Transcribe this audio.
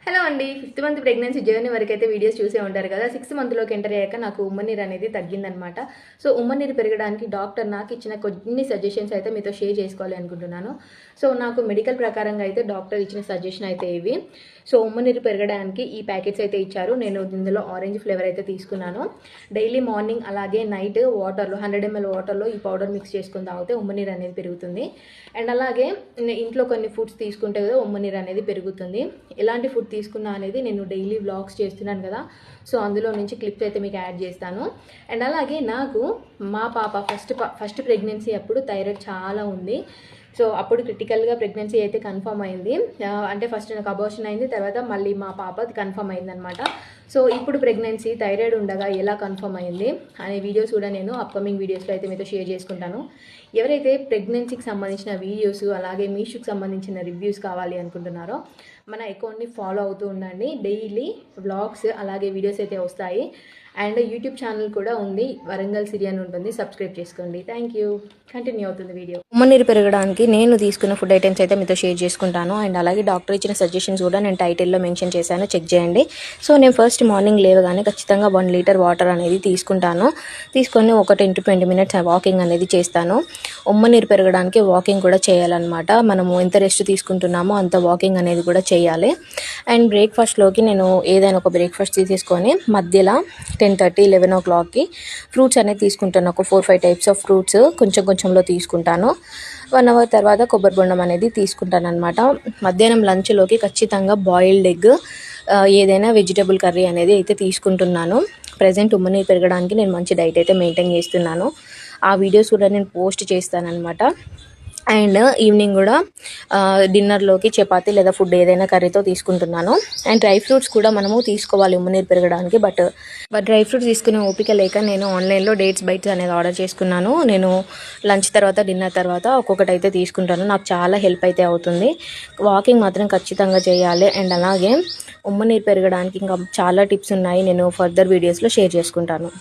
Hello అండి, 5th month pregnancy journey వరకు అయితే వీడియోస్ చూసే ఉంటారు కదా. 6th మంత్లోకి ఎంటర్ అయ్యాక నాకు ఉమ్మనీరు అనేది తగ్గిందనమాట. సో ఉమ్మనీరు పెరగడానికి డాక్టర్ నాకు ఇచ్చిన కొన్ని సజెషన్స్ అయితే మీతో షేర్ చేసుకోవాలి అనుకుంటున్నాను. సో నాకు మెడికల్ ప్రకారంగా అయితే డాక్టర్ ఇచ్చిన సజెషన్ అయితే ఇవి. సో ఉమ్మనీరు పెరగడానికి ఈ ప్యాకెట్స్ అయితే ఇచ్చారు. నేను ఇందులో ఆరెంజ్ ఫ్లేవర్ అయితే తీసుకున్నాను. డైలీ మార్నింగ్ అలాగే నైట్ వాటర్లో 100 ml వాటర్లో ఈ పౌడర్ మిక్స్ చేసుకుని తాగితే ఉమ్మనీరు అనేది పెరుగుతుంది. అండ్ అలాగే ఇంట్లో కొన్ని ఫుడ్స్ తీసుకుంటే కదా ఉమ్మనీరు అనేది పెరుగుతుంది. ఎలాంటి ఫుడ్ తీసుకున్నా అనేది నేను డైలీ వ్లాగ్స్ చేస్తున్నాను కదా. సో అందులో నుంచి క్లిప్స్ అయితే మీకు యాడ్ చేస్తాను. అండ్ అలాగే నాకు మా పాప ఫస్ట్ ప్రెగ్నెన్సీ అప్పుడు థైరాయిడ్ చాలా ఉంది. సో అప్పుడు క్రిటికల్గా ప్రెగ్నెన్సీ అయితే కన్ఫర్మ్ అయింది. అంటే ఫస్ట్ నాకు అబార్షన్ అయింది, తర్వాత మళ్ళీ మా పాప కన్ఫర్మ్ అయిందనమాట. సో ఇప్పుడు ప్రెగ్నెన్సీ థైరాయిడ్ ఉండగా ఎలా కన్ఫర్మ్ అయింది అనే వీడియోస్ కూడా నేను అప్కమింగ్ వీడియోస్లో అయితే మీతో షేర్ చేసుకుంటాను. ఎవరైతే ప్రెగ్నెన్సీకి సంబంధించిన వీడియోస్ అలాగే మీషోకి సంబంధించిన రివ్యూస్ కావాలి అనుకుంటున్నారో మన అకౌంట్ని ఫాలో అవుతూ ఉండండి. డైలీ వ్లాగ్స్ అలాగే వీడియోస్ అయితే వస్తాయి. అండ్ యూట్యూబ్ ఛానల్ కూడా ఉంది, వరంగల్ సిరి అని ఉంటుంది, సబ్స్క్రైబ్ చేసుకోండి. Thank you. కంటిన్యూ అవుతుంది వీడియో. ఉమ్మనీరు పెరగడానికి నేను తీసుకున్న ఫుడ్ ఐటమ్స్ అయితే మీతో షేర్ చేసుకుంటాను. అండ్ అలాగే డాక్టర్ ఇచ్చిన సజెషన్స్ కూడా నేను టైటిల్లో మెన్షన్ చేశాను, చెక్ చేయండి. సో నేను ఫస్ట్ మార్నింగ్ లేవగానే ఖచ్చితంగా 1 లీటర్ వాటర్ అనేది తీసుకుంటాను. తీసుకొని ఒక 10 to 20 minutes వాకింగ్ అనేది చేస్తాను. ఉమ్మనీరు పెరగడానికి వాకింగ్ కూడా చేయాలన్నమాట. మనము ఎంత రెస్ట్ తీసుకుంటున్నామో అంత వాకింగ్ అనేది కూడా చేయాలి. అండ్ బ్రేక్ఫాస్ట్లోకి నేను ఏదైనా ఒక బ్రేక్ఫాస్ట్ తీసేసుకొని మధ్యలో 10:30, 11 o'clockకి ఫ్రూట్స్ అనేది తీసుకుంటాను. ఒక 4-5 టైప్స్ ఆఫ్ ఫ్రూట్స్ కొంచెం కొంచెంలో తీసుకుంటాను. 1 hour తర్వాత కొబ్బరి బొండం అనేది తీసుకుంటాను అనమాట. మధ్యాహ్నం లంచ్లోకి ఖచ్చితంగా బాయిల్డ్ ఎగ్, ఏదైనా వెజిటబుల్ కర్రీ అనేది అయితే తీసుకుంటున్నాను. ప్రజెంట్ ఉమ్మనీరు పెరగడానికి నేను మంచి డైట్ అయితే మెయింటైన్ చేస్తున్నాను. ఆ వీడియోస్ కూడా నేను పోస్ట్ చేస్తానన్నమాట. అండ్ ఈవినింగ్ కూడా డిన్నర్లోకి చపాతీ లేదా ఫుడ్ ఏదైనా కర్రీతో తీసుకుంటున్నాను. అండ్ డ్రై ఫ్రూట్స్ కూడా మనము తీసుకోవాలి ఉమ్మనీరు పెరగడానికి. బట్ డ్రై ఫ్రూట్స్ తీసుకునే ఓపిక లేక నేను ఆన్లైన్లో డేట్స్ బైట్స్ అనేది ఆర్డర్ చేసుకున్నాను. నేను లంచ్ తర్వాత డిన్నర్ తర్వాత ఒక్కొక్కటి అయితే తీసుకుంటాను. నాకు చాలా హెల్ప్ అయితే అవుతుంది. వాకింగ్ మాత్రం ఖచ్చితంగా చేయాలి. అండ్ అలాగే ఉమ్మనీరు పెరగడానికి ఇంకా చాలా టిప్స్ ఉన్నాయి, నేను ఫర్దర్ వీడియోస్లో షేర్ చేసుకుంటాను.